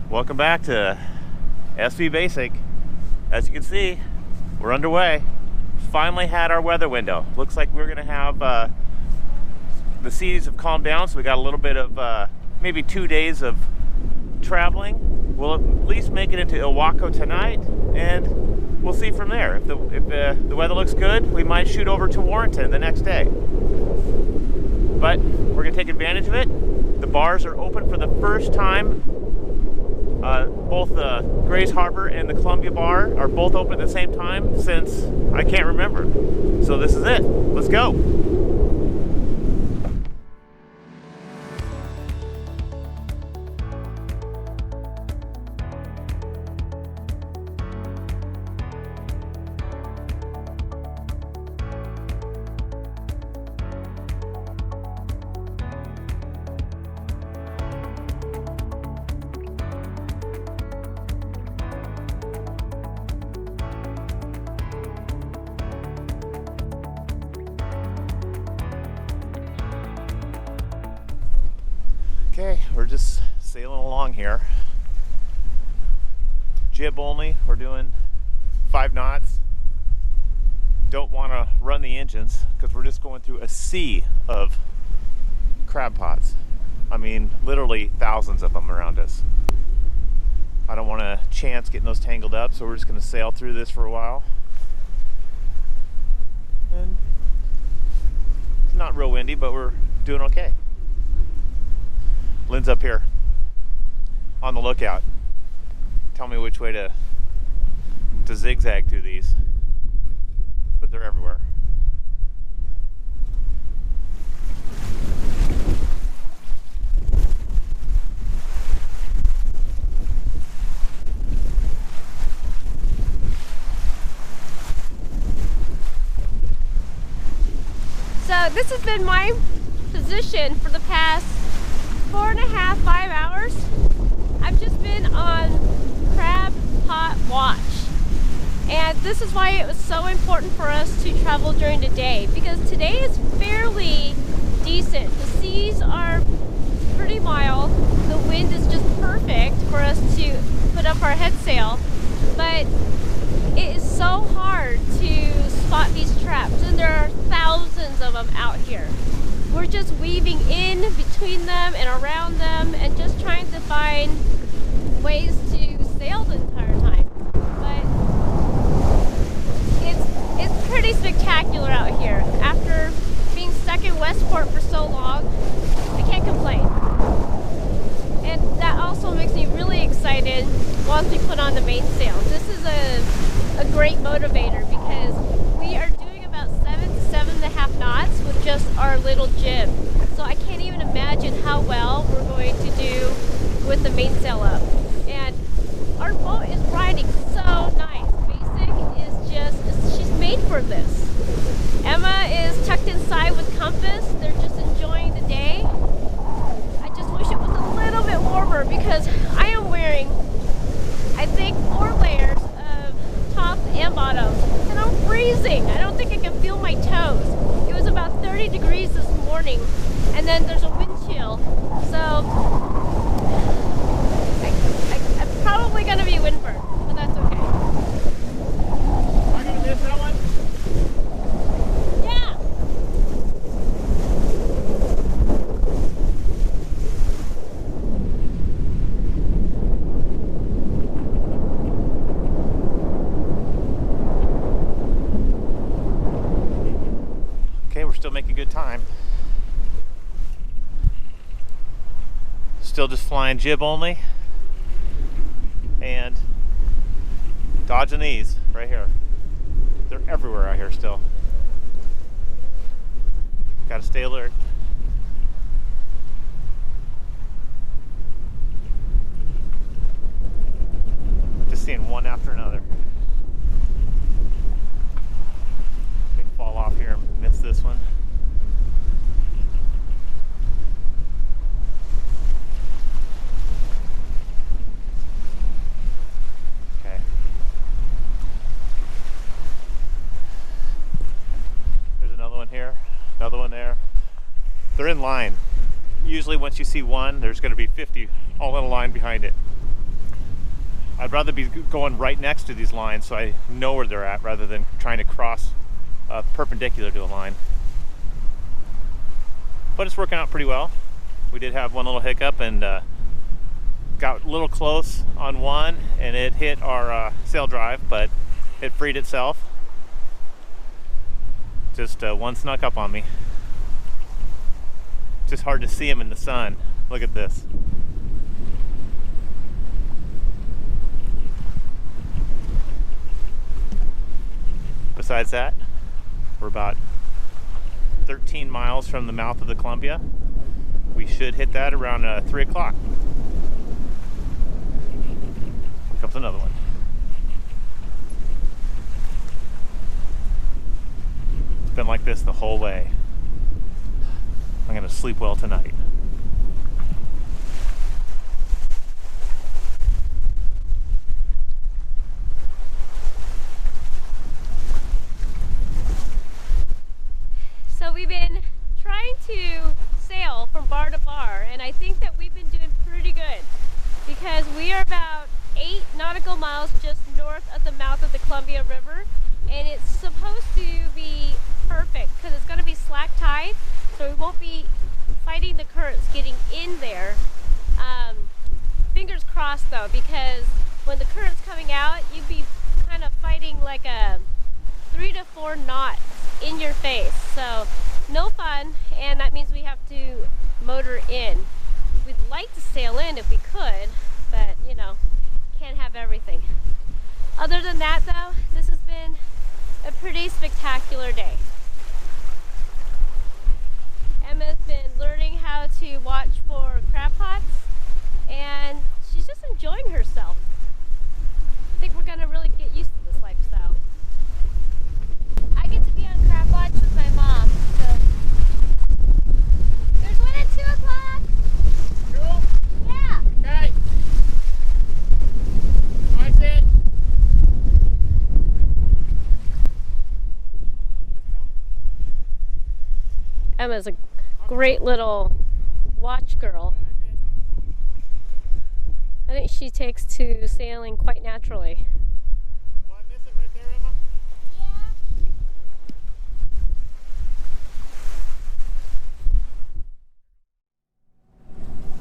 Welcome back to SV Basic. As you can see, we're underway. Finally had our weather window. Looks like we're gonna have the seas have calmed down, so we got a little bit of maybe 2 days of traveling. We'll at least make it into Ilwaco tonight, and we'll see from there. If the weather looks good, we might shoot over to Warrenton the next day. But we're gonna take advantage of it. The bars are open for the first time. Both the Grays Harbor and the Columbia Bar are both open at the same time since I can't remember. So this is it. Let's go. Okay, we're just sailing along here. Jib only, we're doing 5 knots. Don't want to run the engines because we're just going through a sea of crab pots. I mean, literally thousands of them around us. I don't want to chance getting those tangled up, so we're just going to sail through this for a while. And it's not real windy, but we're doing okay. Lynn's up here on the lookout. Tell me which way to zigzag through these, but they're everywhere. So this has been my position for the past 4.5, 5 hours. I've just been on crab pot watch, and this is why it was so important for us to travel during the day, because today is fairly decent. The seas are pretty mild, the wind is just perfect for us to put up our head sail, but it is so hard to spot these traps, and there are thousands of them out here. We're just weaving in between them and around them and just trying to find ways to sail the entire time. But it's pretty spectacular out here. After being stuck in Westport for so long, I can't complain. And that also makes me really excited once we put on the mainsail. This is a great motivator because we are doing about 7 to 7.5 knots with just our little jib. So I can't even imagine how well we're going to do with the mainsail up. And our boat is riding so nice. Basik is just, she's made for this. Emma is tucked inside with Compass. They're just enjoying the day. I just wish it was a little bit warmer because I am wearing, I think, 4 layers of tops and bottoms. And I'm freezing. I don't think I can feel my toes. It was about 30 degrees this morning, and then there's a wind chill. So I'm probably going to be windburned, but that's okay. Am I going to miss that one? Yeah! Okay, we're still making good time. Still just flying jib only and dodging these right here. They're everywhere out here still. Gotta stay alert. Just seeing one after another. They fall off here and miss this one. Okay. There's another one here, another one there. They're in line. Usually once you see one, there's going to be 50 all in a line behind it. I'd rather be going right next to these lines so I know where they're at rather than trying to cross perpendicular to a line. But it's working out pretty well. We did have one little hiccup and got a little close on one, and it hit our sail drive, but it freed itself. Just one snuck up on me. Just hard to see him in the sun. Look at this. Besides that, we're about 13 miles from the mouth of the Columbia. We should hit that around 3 o'clock. Here comes another one. It's been like this the whole way. I'm gonna sleep well tonight. So we've been trying to sail from bar to bar, and I think that we've been doing pretty good because we are about 8 nautical miles just north of the mouth of the Columbia River, and it's supposed to be perfect because it's going to be slack tide, so we won't be fighting the currents getting in there. Fingers crossed though, because when the current's coming out, you'd be kind of fighting like a 3 to 4 knots in your face, so no fun, and that means we have to motor in. We'd like to sail in if we could, but you know, can't have everything. Other than that though, this has been a pretty spectacular day. Emma's been learning how to watch for crab pots, and she's just enjoying herself. I think we're gonna really get used to this lifestyle. I get to be on crab watch with my mom, so. There's one at 2 o'clock. Cool? Yeah. Okay. I see it. Emma's a great little watch girl. I think she takes to sailing quite naturally. Will I miss it right there, Emma?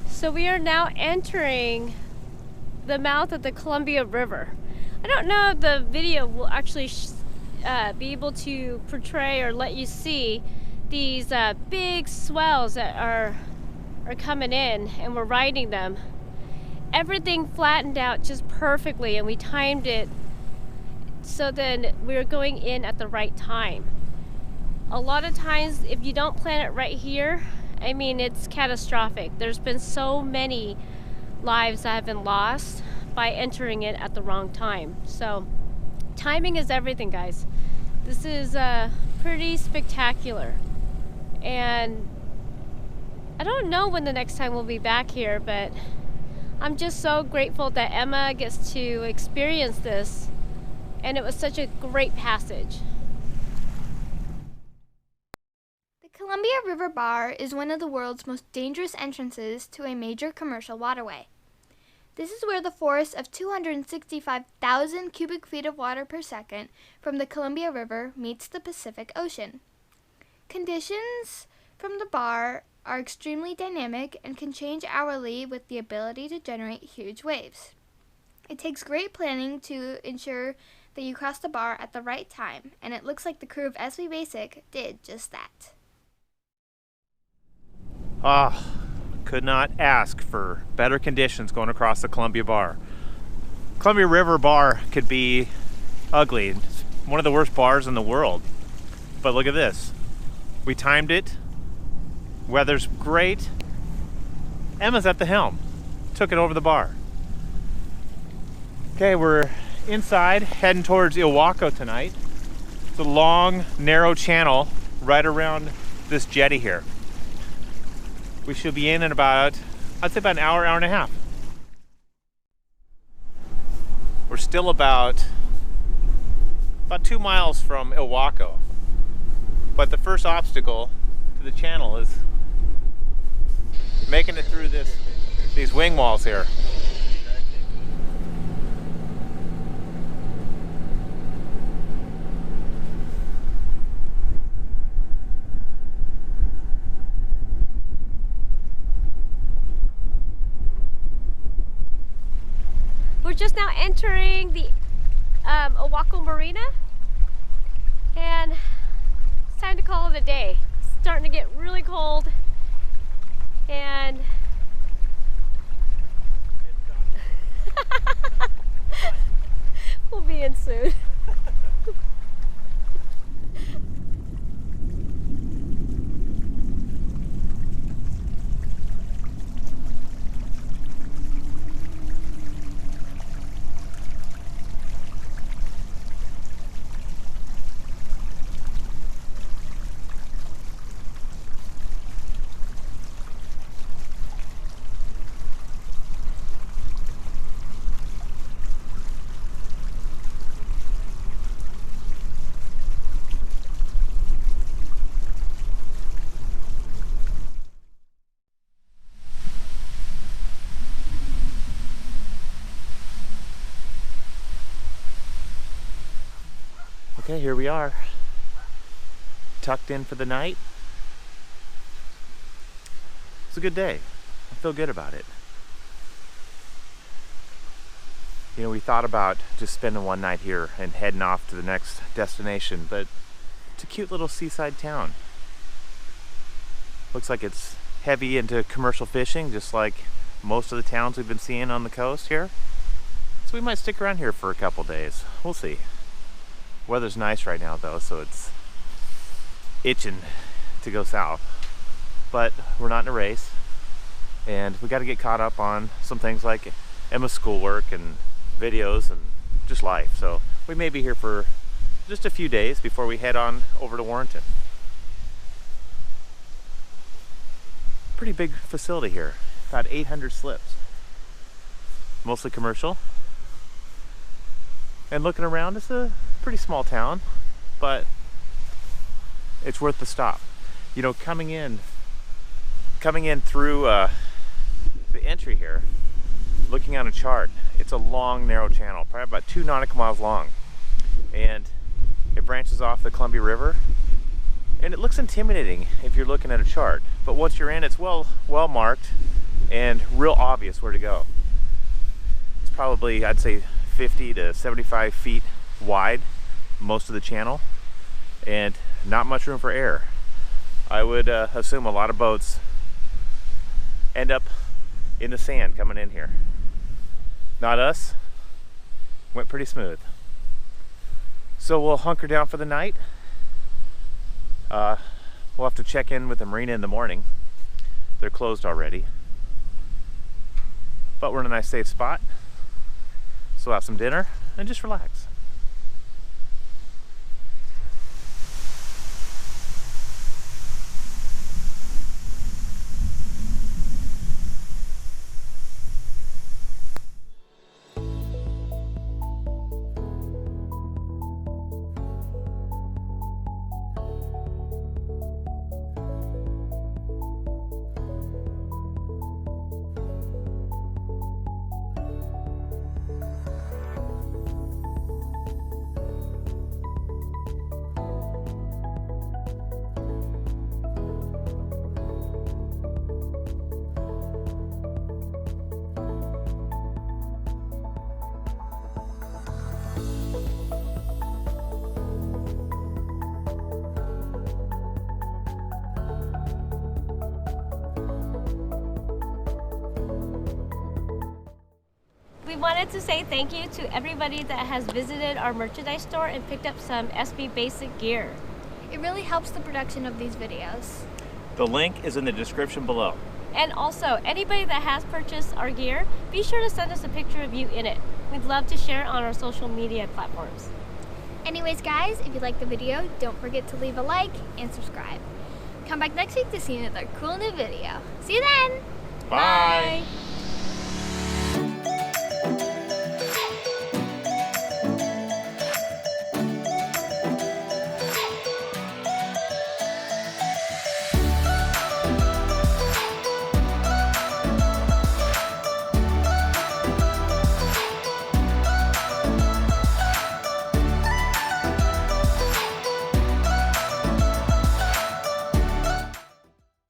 So we are now entering the mouth of the Columbia River. I don't know if the video will actually be able to portray or let you see these big swells that are coming in, and we're riding them. Everything flattened out just perfectly, and we timed it so then we're going in at the right time. A lot of times if you don't plan it right here, I mean, it's catastrophic. There's been so many lives that have been lost by entering it at the wrong time. So timing is everything, guys. This is pretty spectacular, and I don't know when the next time we'll be back here, but I'm just so grateful that Emma gets to experience this, and it was such a great passage. The Columbia River Bar is one of the world's most dangerous entrances to a major commercial waterway. This is where the force of 265,000 cubic feet of water per second from the Columbia River meets the Pacific Ocean. Conditions from the bar are extremely dynamic and can change hourly with the ability to generate huge waves. It takes great planning to ensure that you cross the bar at the right time, and it looks like the crew of SV Basik did just that. Could not ask for better conditions going across the Columbia Bar. Columbia River Bar could be ugly. It's one of the worst bars in the world. But look at this. We timed it. Weather's great. Emma's at the helm. Took it over the bar. Okay, we're inside, heading towards Ilwaco tonight. It's a long, narrow channel right around this jetty here. We should be in about, I'd say about an hour, hour and a half. We're still about 2 miles from Ilwaco. But the first obstacle to the channel is making it through these wing walls here. just now entering the Ilwaco Marina, and it's time to call it a day. It's starting to get really cold, and we'll be in soon. Okay, here we are, tucked in for the night. It's a good day. I feel good about it. You know, we thought about just spending one night here and heading off to the next destination, but it's a cute little seaside town. Looks like it's heavy into commercial fishing, just like most of the towns we've been seeing on the coast here. So we might stick around here for a couple days. We'll see. Weather's nice right now though, so it's itching to go south. But we're not in a race, and we got to get caught up on some things like Emma's schoolwork and videos and just life. So we may be here for just a few days before we head on over to Warrenton. Pretty big facility here, about 800 slips. Mostly commercial. And looking around, it's a pretty small town, but it's worth the stop. You know, coming in through the entry here, looking on a chart, it's a long, narrow channel, probably about 2 nautical miles long, and it branches off the Columbia River, and it looks intimidating if you're looking at a chart, but once you're in, it's well marked and real obvious where to go. It's probably, I'd say, 50 to 75 feet wide, most of the channel, and not much room for air. I would assume a lot of boats end up in the sand coming in here. Not us. Went pretty smooth. So we'll hunker down for the night. We'll have to check in with the marina in the morning. They're closed already, but we're in a nice safe spot. So we'll have some dinner and just relax. We wanted to say thank you to everybody that has visited our merchandise store and picked up some SB Basic gear. It really helps the production of these videos. The link is in the description below. And also, anybody that has purchased our gear, be sure to send us a picture of you in it. We'd love to share it on our social media platforms. Anyways guys, if you liked the video, don't forget to leave a like and subscribe. Come back next week to see another cool new video. See you then! Bye!